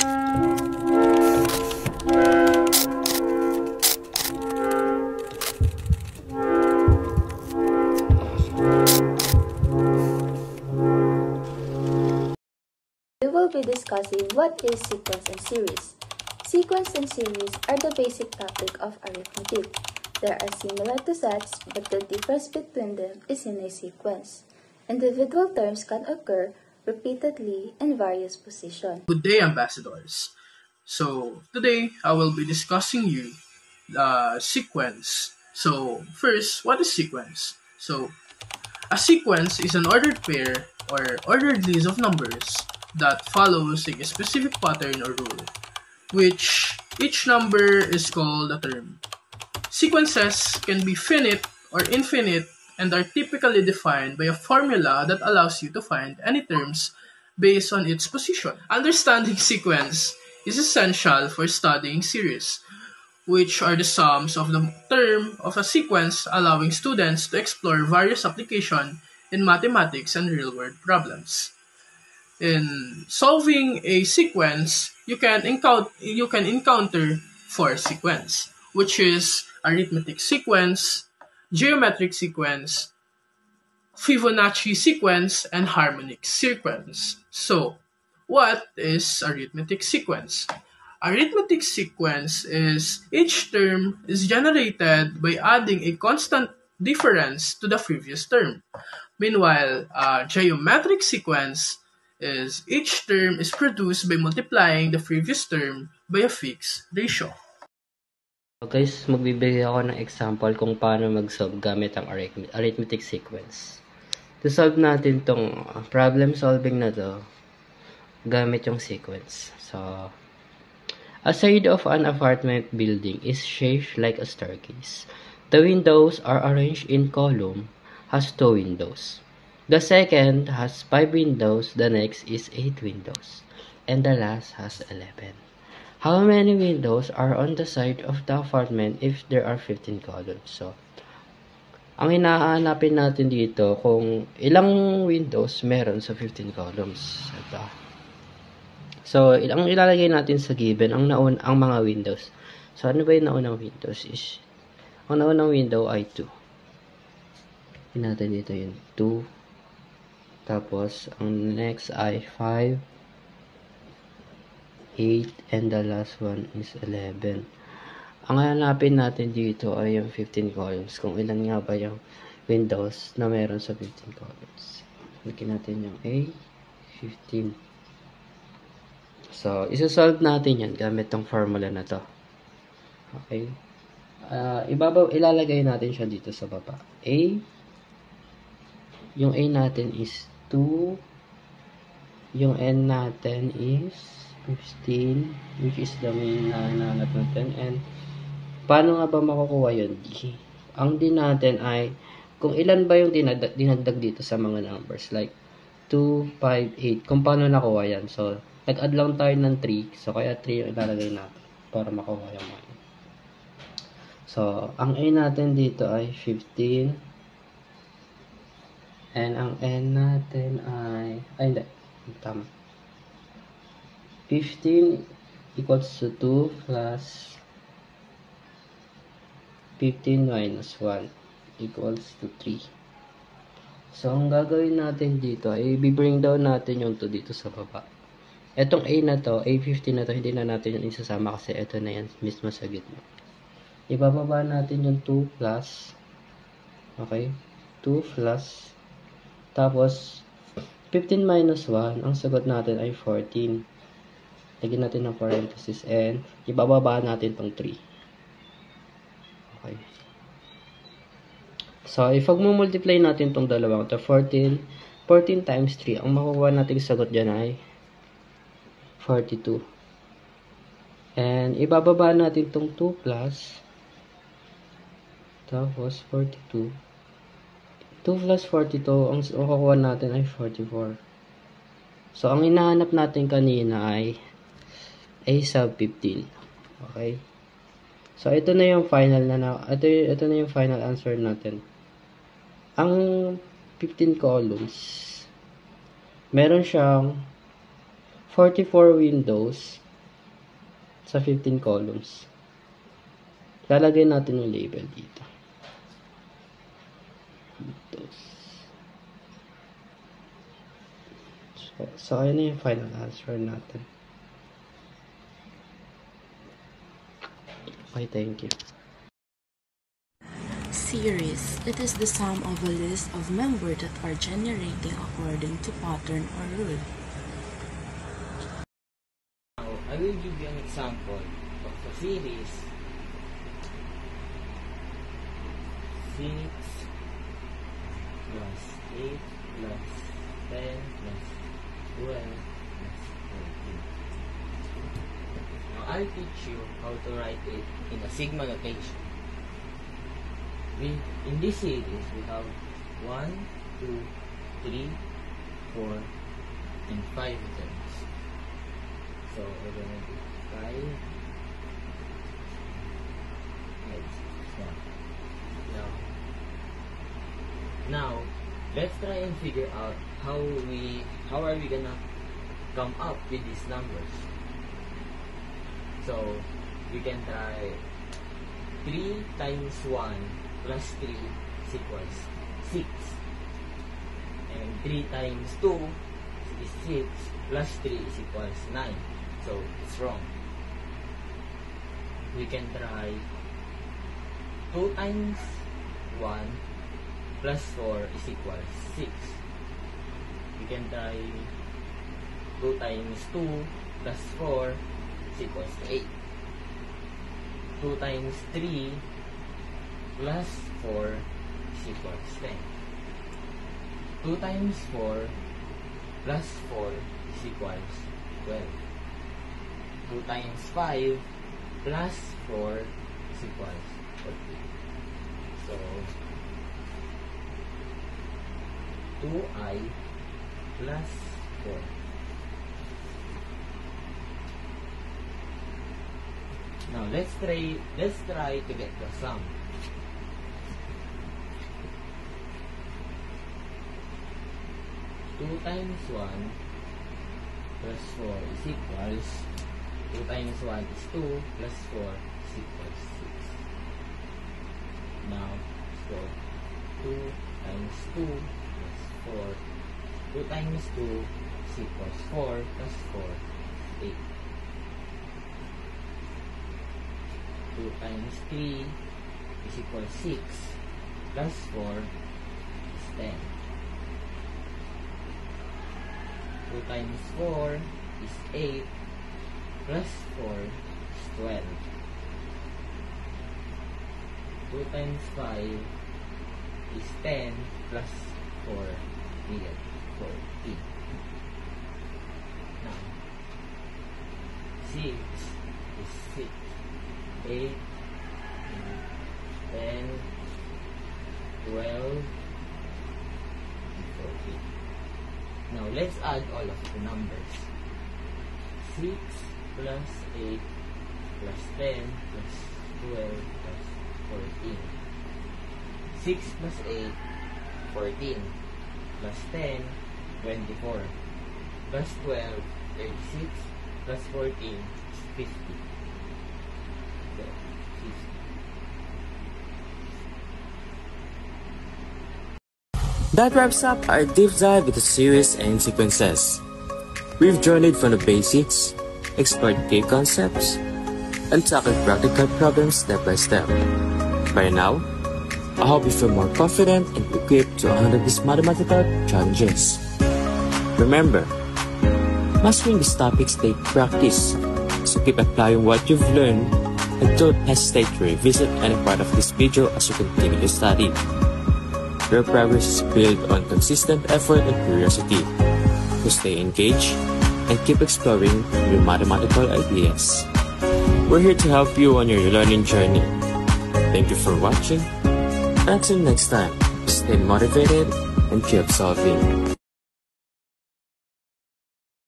We will be discussing what is sequence and series. Sequence and series are the basic topic of arithmetic. They are similar to sets, but the difference between them is in a sequence. Individual terms can occur repeatedly in various positions. Good day, ambassadors. So today I will be discussing you sequence. So first, what is sequence? So a sequence is an ordered pair or ordered list of numbers that follows a specific pattern or rule, which each number is called a term. Sequences can be finite or infinite and are typically defined by a formula that allows you to find any terms based on its position. Understanding sequence is essential for studying series, which are the sums of the term of a sequence, allowing students to explore various applications in mathematics and real-world problems. In solving a sequence, you can encounter four sequences, which is arithmetic sequence, geometric sequence, Fibonacci sequence, and harmonic sequence. So, what is arithmetic sequence? Arithmetic sequence is each term is generated by adding a constant difference to the previous term. Meanwhile, geometric sequence is each term is produced by multiplying the previous term by a fixed ratio. So guys, magbibigay ako ng example kung paano mag-solve gamit ang arithmetic sequence. To solve natin tong problem solving na to, gamit yung sequence. So, a side of an apartment building is shaped like a staircase. The windows are arranged in column, has 2 windows. The second has 5 windows, the next is 8 windows, and the last has 11. How many windows are on the side of the apartment if there are 15 columns? So, ang hinahanapin natin dito kung ilang windows meron sa 15 columns. Ito. So, ang ilalagay natin sa given, ang mga windows. So, ano ba yung naunang windows is, ang naunang window ay 2. Tingnan natin dito yung 2. Tapos, ang next ay 5, 8, and the last one is 11. Ang hanapin natin dito ay yung 15 columns. Kung ilan nga ba yung windows na meron sa 15 columns. Lagyan natin yung A, 15. So, isa-solve natin yan gamit tong formula na to. Okay. Ilalagay natin siya dito sa baba. A, yung A natin is 2. Yung N natin is 15, which is the main na hinahanap natin. And, paano nga ba makukuha yun? Ang D natin ay, kung ilan ba yung dinagdag dito sa mga numbers. Like, 2, 5, 8. Kung paano nakuha yan. So, nag-add lang tayo ng 3. So, kaya 3 yung ilalagay natin para makuha yung mga. So, ang A natin dito ay 15. And ang N natin ay hindi. Tama. 15 equals to 2 plus 15 minus 1 equals to 3. So, ang gagawin natin dito ay i-bring down natin yung 2 dito sa baba. Etong A na to, A15 na to, hindi na natin yung isasama kasi ito na yan mismo sa gitna. Ibababa natin yung 2 plus, okay, 2 plus, tapos, 15 minus 1, ang sagot natin ay 14. Lagyan natin ng parenthesis and ibababa natin tong 3. Okay. So, if mag-multiply natin tong dalawang to 14 times 3, ang makukuha nating sagot dyan ay 42. And ibababa natin tong 2 plus, tapos 42. 2 plus 42, ang makukuha natin ay 44. So, ang hinahanap natin kanina ay A sub 15. Okay? So, ito na yung final ito na yung final answer natin. Ang 15 columns, meron siyang 44 windows sa 15 columns. Lalagay natin yung label dito. So ayun na yung final answer natin. Okay, thank you. Series. It is the sum of a list of members that are generating according to pattern or rule. Now, I will give you an example of a series. 6 plus 8 plus 10 plus 12 plus 14. Now, I'll teach you how to write it in a sigma notation. In this series, we have 1, 2, 3, 4, and 5 terms. So, we're going to do 5, 6, 1. Now, let's try and figure out how are we gonna come up with these numbers. So, we can try 3 times 1 plus 3 is equals 6. And 3 times 2 is 6 plus 3 is equals 9. So, it's wrong. We can try 2 times 1 plus 4 is equals 6. We can try 2 times 2 plus 4 is equals 8. 2 times 3 plus 4 is equals 10. 2 times 4 plus 4 is equals 12. 2 times 5 plus 4 is equals 14. So, 2i plus 4. Now, let's try to get the sum. 2 times 1 plus 4 is equals 2 times 1 is 2 plus 4 is equals 6. Now, so 2 times 2 plus 4. 2 times 2 is equals 4 plus 4 is 8. 2 times 3 is equals 6 plus 4 is 10. 2 times 4 is 8 plus 4 is 12. 2 times 5 is 10 plus 4 is 14. Now, 6 is 6. 8, 10, 12, and 14. Now, let's add all of the numbers. 6 plus 8 plus 10 plus 12 plus 14. 6 plus 8, 14. Plus 10, 24. Plus 12, 36. Plus 14 is 50. That wraps up our deep dive into series and sequences. We've journeyed from the basics, explored key concepts, and tackled practical problems step by step. By now, I hope you feel more confident and equipped to handle these mathematical challenges. Remember, mastering these topics takes practice, so keep applying what you've learned and don't hesitate to revisit any part of this video as you continue to study. Your progress is built on consistent effort and curiosity. So stay engaged and keep exploring your mathematical ideas. We're here to help you on your learning journey. Thank you for watching. Until next time, stay motivated and keep solving.